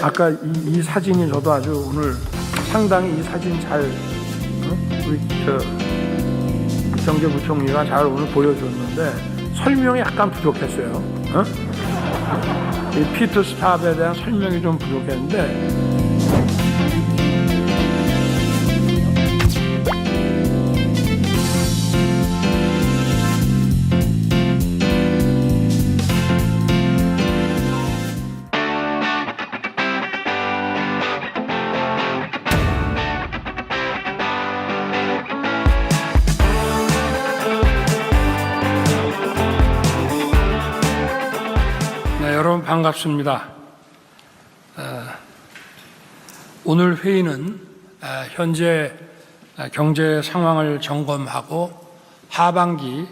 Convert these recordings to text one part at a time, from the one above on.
아까 이 사진이 저도 아주 오늘 상당히 이 사진 잘 우리 경제부총리가 잘 오늘 보여줬는데 설명이 약간 부족했어요. 이 피트 스탑에 대한 설명이 좀 부족했는데 여러분 반갑습니다. 오늘 회의는 현재 경제 상황을 점검하고 하반기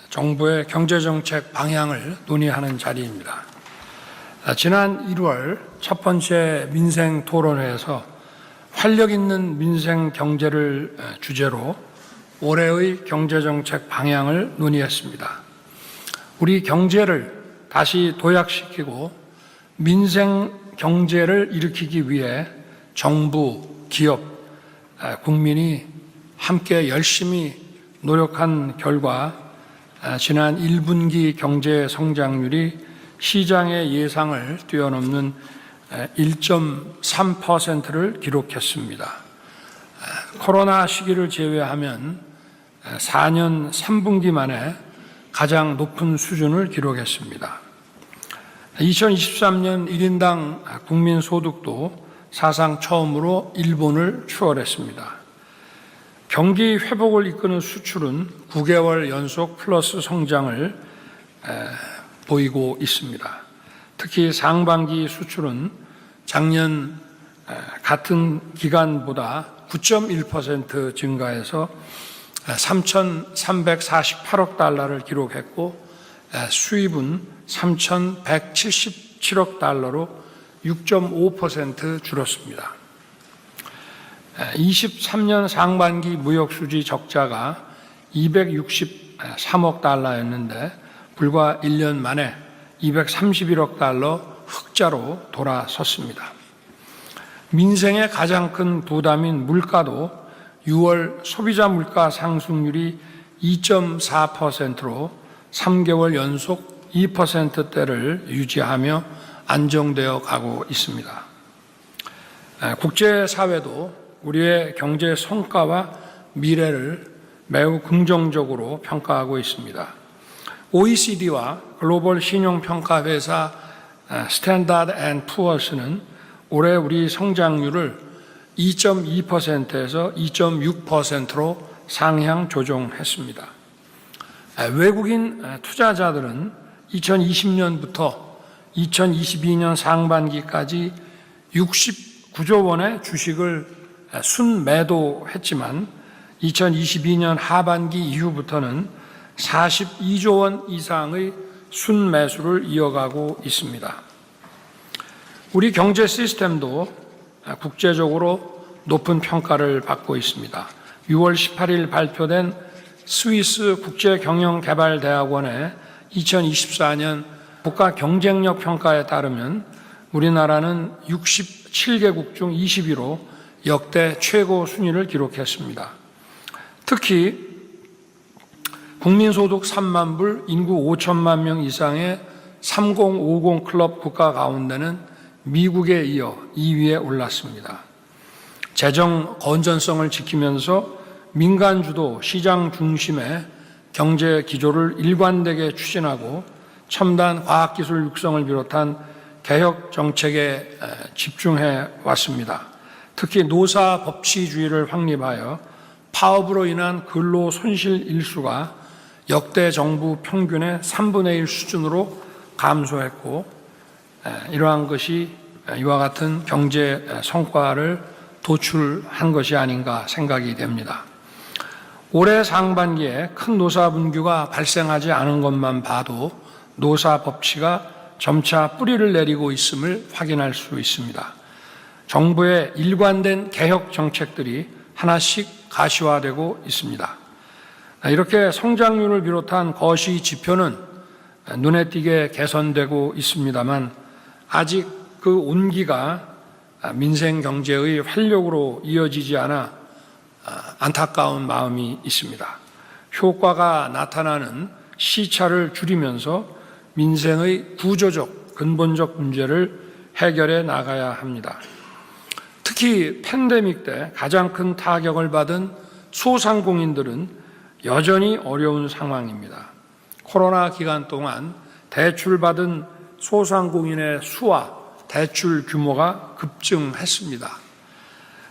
정부의 경제정책 방향을 논의하는 자리입니다. 지난 1월 첫 번째 민생 토론회에서 활력 있는 민생 경제를 주제로 올해의 경제정책 방향을 논의했습니다. 우리 경제를 다시 도약시키고 민생 경제를 일으키기 위해 정부, 기업, 국민이 함께 열심히 노력한 결과 지난 1분기 경제 성장률이 시장의 예상을 뛰어넘는 1.3%를 기록했습니다. 코로나 시기를 제외하면 4년 3분기 만에 가장 높은 수준을 기록했습니다. 2023년 1인당 국민소득도 사상 처음으로 일본을 추월했습니다. 경기 회복을 이끄는 수출은 9개월 연속 플러스 성장을 보이고 있습니다. 특히 상반기 수출은 작년 같은 기간보다 9.1% 증가해서 3,348억 달러를 기록했고 수입은 3,177억 달러로 6.5% 줄었습니다. 23년 상반기 무역수지 적자가 263억 달러였는데 불과 1년 만에 231억 달러 흑자로 돌아섰습니다. 민생의 가장 큰 부담인 물가도 6월 소비자 물가 상승률이 2.4%로 3개월 연속 2%대를 유지하며 안정되어 가고 있습니다. 국제사회도 우리의 경제 성과와 미래를 매우 긍정적으로 평가하고 있습니다. OECD와 글로벌 신용평가회사 스탠다드 앤 푸어스는 올해 우리 성장률을 2.2%에서 2.6%로 상향 조정했습니다. 외국인 투자자들은 2020년부터 2022년 상반기까지 69조 원의 주식을 순매도했지만 2022년 하반기 이후부터는 42조 원 이상의 순매수를 이어가고 있습니다. 우리 경제 시스템도 국제적으로 높은 평가를 받고 있습니다. 6월 18일 발표된 스위스 국제경영개발대학원의 2024년 국가 경쟁력 평가에 따르면 우리나라는 67개국 중 20위로 역대 최고 순위를 기록했습니다. 특히 국민소득 3만 불, 인구 5천만 명 이상의 3050 클럽 국가 가운데는 미국에 이어 2위에 올랐습니다. 재정 건전성을 지키면서 민간 주도 시장 중심의 경제 기조를 일관되게 추진하고 첨단 과학기술 육성을 비롯한 개혁 정책에 집중해 왔습니다. 특히 노사 법치주의를 확립하여 파업으로 인한 근로 손실 일수가 역대 정부 평균의 3분의 1 수준으로 감소했고 이러한 것이 이와 같은 경제 성과를 도출한 것이 아닌가 생각이 됩니다. 올해 상반기에 큰 노사 분규가 발생하지 않은 것만 봐도 노사 법치가 점차 뿌리를 내리고 있음을 확인할 수 있습니다. 정부의 일관된 개혁 정책들이 하나씩 가시화되고 있습니다. 이렇게 성장률을 비롯한 거시 지표는 눈에 띄게 개선되고 있습니다만 아직 그 온기가 민생 경제의 활력으로 이어지지 않아 안타까운 마음이 있습니다. 효과가 나타나는 시차를 줄이면서 민생의 구조적, 근본적 문제를 해결해 나가야 합니다. 특히 팬데믹 때 가장 큰 타격을 받은 소상공인들은 여전히 어려운 상황입니다. 코로나 기간 동안 대출받은 소상공인의 수와 대출 규모가 급증했습니다.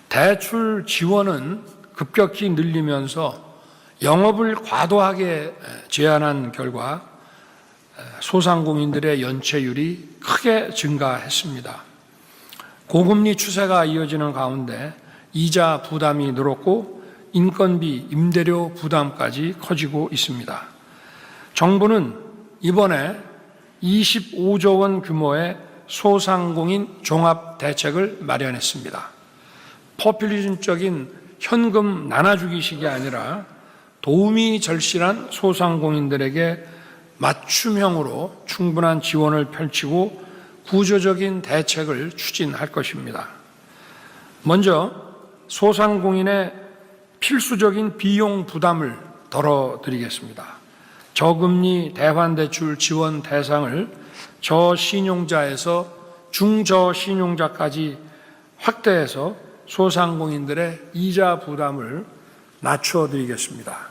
대출 지원은 급격히 늘리면서 영업을 과도하게 제한한 결과 소상공인들의 연체율이 크게 증가했습니다. 고금리 추세가 이어지는 가운데 이자 부담이 늘었고 인건비, 임대료 부담까지 커지고 있습니다. 정부는 이번에 25조 원 규모의 소상공인 종합대책을 마련했습니다. 포퓰리즘적인 현금 나눠주기식이 아니라 도움이 절실한 소상공인들에게 맞춤형으로 충분한 지원을 펼치고 구조적인 대책을 추진할 것입니다. 먼저 소상공인의 필수적인 비용 부담을 덜어드리겠습니다. 저금리 대환대출 지원 대상을 저신용자에서 중저신용자까지 확대해서 소상공인들의 이자 부담을 낮춰드리겠습니다.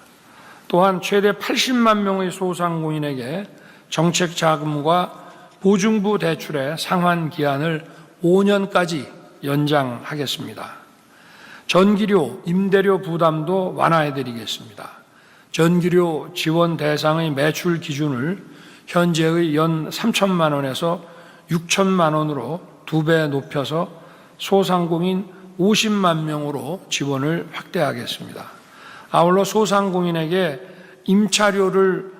또한 최대 80만 명의 소상공인에게 정책자금과 보증부 대출의 상환 기한을 5년까지 연장하겠습니다. 전기료, 임대료 부담도 완화해드리겠습니다. 전기료 지원 대상의 매출 기준을 현재의 연 3천만 원에서 6천만 원으로 2배 높여서 소상공인 50만 명으로 지원을 확대하겠습니다. 아울러 소상공인에게 임차료를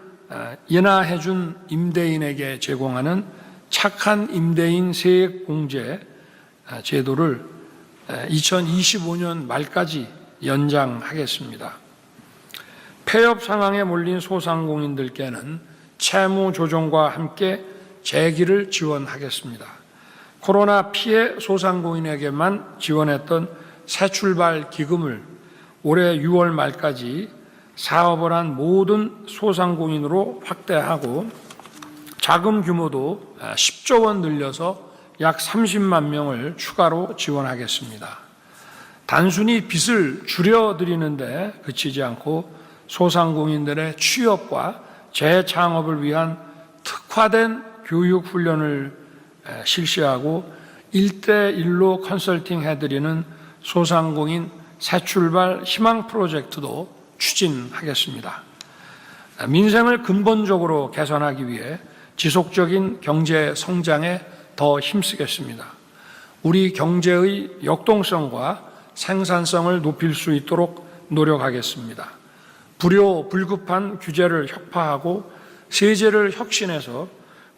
인하해준 임대인에게 제공하는 착한 임대인 세액공제 제도를 2025년 말까지 연장하겠습니다. 폐업 상황에 몰린 소상공인들께는 채무 조정과 함께 재기를 지원하겠습니다. 코로나 피해 소상공인에게만 지원했던 새출발 기금을 올해 6월 말까지 사업을 한 모든 소상공인으로 확대하고 자금 규모도 10조 원 늘려서 약 30만 명을 추가로 지원하겠습니다. 단순히 빚을 줄여드리는데 그치지 않고 소상공인들의 취업과 재창업을 위한 특화된 교육 훈련을 실시하고 1대1로 컨설팅 해드리는 소상공인 새출발 희망 프로젝트도 추진하겠습니다. 민생을 근본적으로 개선하기 위해 지속적인 경제 성장에 더 힘쓰겠습니다. 우리 경제의 역동성과 생산성을 높일 수 있도록 노력하겠습니다. 불효, 불급한 규제를 혁파하고 세제를 혁신해서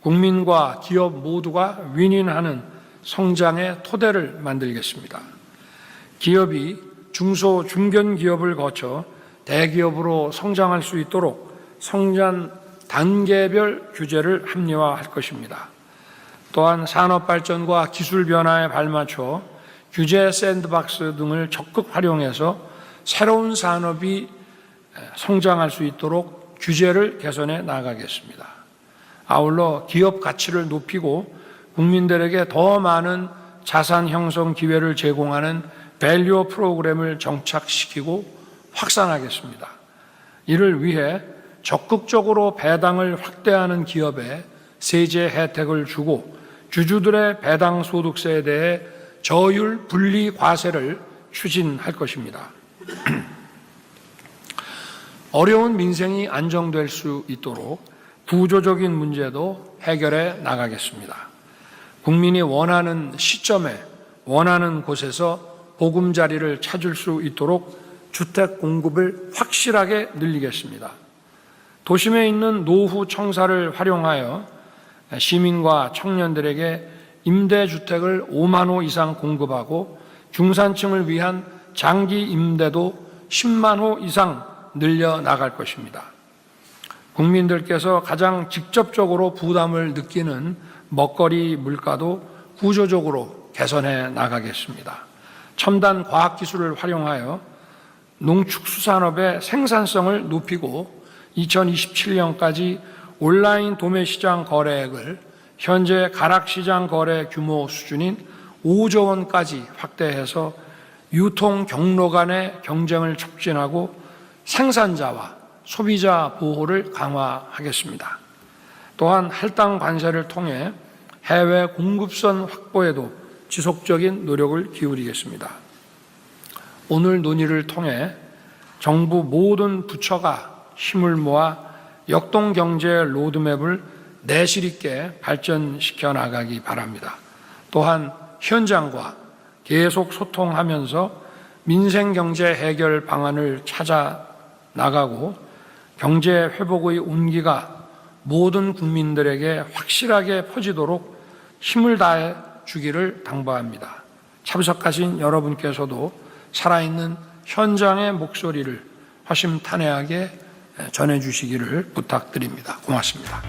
국민과 기업 모두가 윈윈하는 성장의 토대를 만들겠습니다. 기업이 중소, 중견기업을 거쳐 대기업으로 성장할 수 있도록 성장 단계별 규제를 합리화할 것입니다. 또한 산업 발전과 기술 변화에 발맞춰 규제 샌드박스 등을 적극 활용해서 새로운 산업이 성장할 수 있도록 규제를 개선해 나가겠습니다. 아울러 기업 가치를 높이고 국민들에게 더 많은 자산 형성 기회를 제공하는 밸류 프로그램을 정착시키고 확산하겠습니다. 이를 위해 적극적으로 배당을 확대하는 기업에 세제 혜택을 주고 주주들의 배당 소득세에 대해 저율 분리 과세를 추진할 것입니다. 어려운 민생이 안정될 수 있도록 구조적인 문제도 해결해 나가겠습니다. 국민이 원하는 시점에 원하는 곳에서 보금자리를 찾을 수 있도록 주택 공급을 확실하게 늘리겠습니다. 도심에 있는 노후 청사를 활용하여 시민과 청년들에게 임대주택을 5만 호 이상 공급하고 중산층을 위한 장기 임대도 10만 호 이상 늘려 나갈 것입니다. 국민들께서 가장 직접적으로 부담을 느끼는 먹거리 물가도 구조적으로 개선해 나가겠습니다. 첨단 과학기술을 활용하여 농축수산업의 생산성을 높이고 2027년까지 온라인 도매시장 거래액을 현재 가락시장 거래 규모 수준인 5조 원까지 확대해서 유통 경로 간의 경쟁을 촉진하고 생산자와 소비자 보호를 강화하겠습니다. 또한 할당 관세를 통해 해외 공급선 확보에도 지속적인 노력을 기울이겠습니다. 오늘 논의를 통해 정부 모든 부처가 힘을 모아 역동경제 로드맵을 내실 있게 발전시켜 나가기 바랍니다. 또한 현장과 계속 소통하면서 민생경제 해결 방안을 찾아 나가고 경제 회복의 온기가 모든 국민들에게 확실하게 퍼지도록 힘을 다해 주기를 당부합니다. 참석하신 여러분께서도 살아있는 현장의 목소리를 허심탄회하게 전해주시기를 부탁드립니다. 고맙습니다.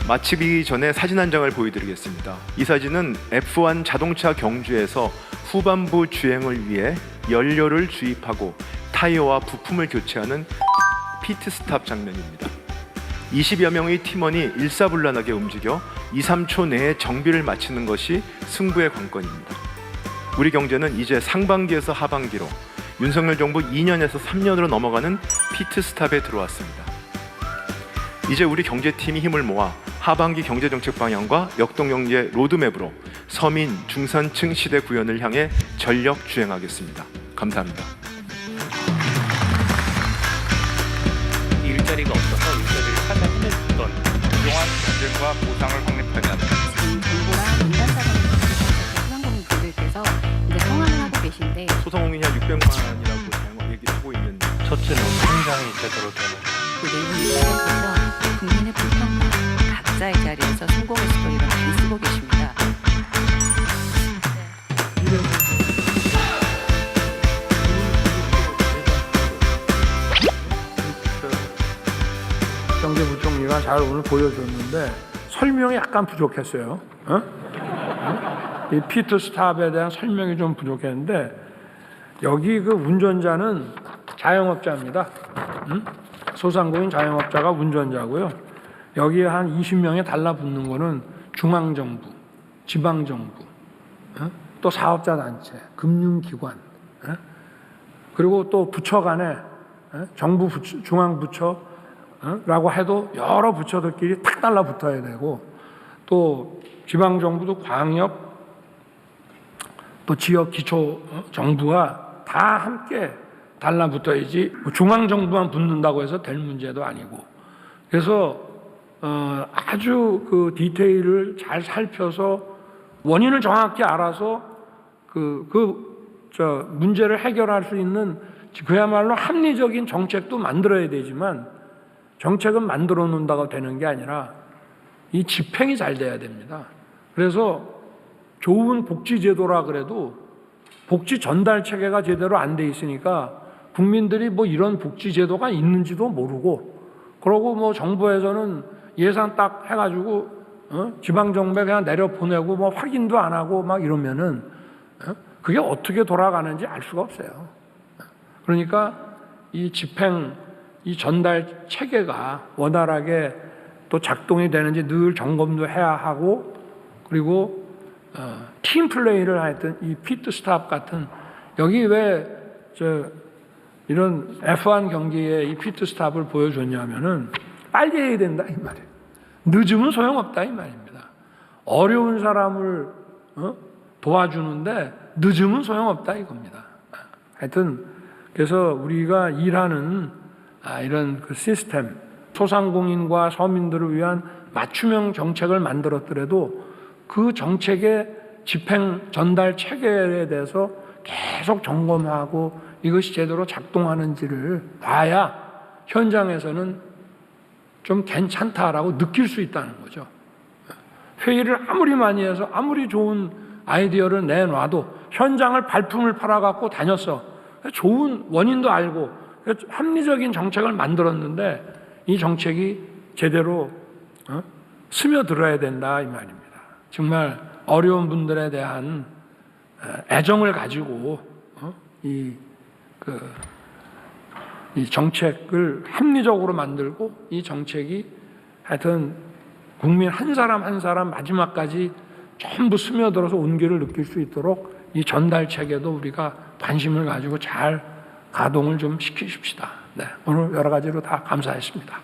마치기 전에 사진 한 장을 보여드리겠습니다. 이 사진은 F1 자동차 경주에서 후반부 주행을 위해 연료를 주입하고 타이어와 부품을 교체하는 피트스탑 장면입니다. 20여 명의 팀원이 일사불란하게 움직여 2, 3초 내에 정비를 마치는 것이 승부의 관건입니다. 우리 경제는 이제 상반기에서 하반기로, 윤석열 정부 2년에서 3년으로 넘어가는 피트스탑에 들어왔습니다. 이제 우리 경제팀이 힘을 모아 하반기 경제정책 방향과 역동경제 로드맵으로 서민, 중산층 시대 구현을 향해 전력 주행하겠습니다. 감사합니다. 일자리가 없어서 일자리를 찾아내줬던 그동안 경쟁과 보상을 확립하지 않는 정부랑 민간사관의 소상공인분들께서 이제 성황을 하고 계신데 소상공인이 한 600만 원이라고 얘기하고 있는데 첫째는 성장이 제대로 되는 그 내용을 보면서 국민의 불평과 각자의 자리에서 성공의 스토리를 많이 쓰고 계십니다. 경제부총리가 잘 오늘 보여줬는데 설명이 약간 부족했어요. 이 피트스탑에 대한 설명이 좀 부족했는데 여기 그 운전자는 자영업자입니다. 소상공인 자영업자가 운전자고요. 여기에 한 20명에 달라붙는 거는 중앙정부, 지방정부, 또 사업자단체, 금융기관, 그리고 또 부처 간에 정부 부처, 중앙부처라고 해도 여러 부처들끼리 탁 달라붙어야 되고 또 지방정부도 광역, 또 지역 기초 정부가 다 함께 달라붙어야지 중앙정부만 붙는다고 해서 될 문제도 아니고 그래서 아주 그 디테일을 잘 살펴서 원인을 정확히 알아서 문제를 해결할 수 있는 그야말로 합리적인 정책도 만들어야 되지만 정책은 만들어 놓는다고 되는 게 아니라 이 집행이 잘 돼야 됩니다. 그래서 좋은 복지제도라 그래도 복지 전달 체계가 제대로 안 돼 있으니까 국민들이 뭐 이런 복지제도가 있는지도 모르고 그러고 뭐 정부에서는 예산 딱 해가지고 지방정부에 그냥 내려보내고 뭐 확인도 안 하고 막 이러면은 그게 어떻게 돌아가는지 알 수가 없어요. 그러니까 이 집행, 이 전달 체계가 원활하게 또 작동이 되는지 늘 점검도 해야 하고 그리고 팀 플레이를 하여튼 이 피트스탑 같은 여기 왜 이런 F1 경기에 이 피트스탑을 보여줬냐면은 빨리 해야 된다 이 말이에요. 늦으면 소용없다 이 말입니다. 어려운 사람을 도와주는데 늦으면 소용없다 이겁니다. 하여튼 그래서 우리가 일하는 이런 그 시스템, 소상공인과 서민들을 위한 맞춤형 정책을 만들었더라도 그 정책의 집행 전달 체계에 대해서 계속 점검하고 이것이 제대로 작동하는지를 봐야 현장에서는 좀 괜찮다라고 느낄 수 있다는 거죠. 회의를 아무리 많이 해서 아무리 좋은 아이디어를 내놔도 현장을 발품을 팔아갖고 다녔어. 좋은 원인도 알고 합리적인 정책을 만들었는데 이 정책이 제대로 스며들어야 된다 이 말입니다. 정말 어려운 분들에 대한 애정을 가지고 이 정책을 합리적으로 만들고 이 정책이 하여튼 국민 한 사람 한 사람 마지막까지 전부 스며들어서 온기를 느낄 수 있도록 이 전달 체계도 우리가 관심을 가지고 잘 가동을 좀 시키십시다. 네, 오늘 여러 가지로 다 감사했습니다.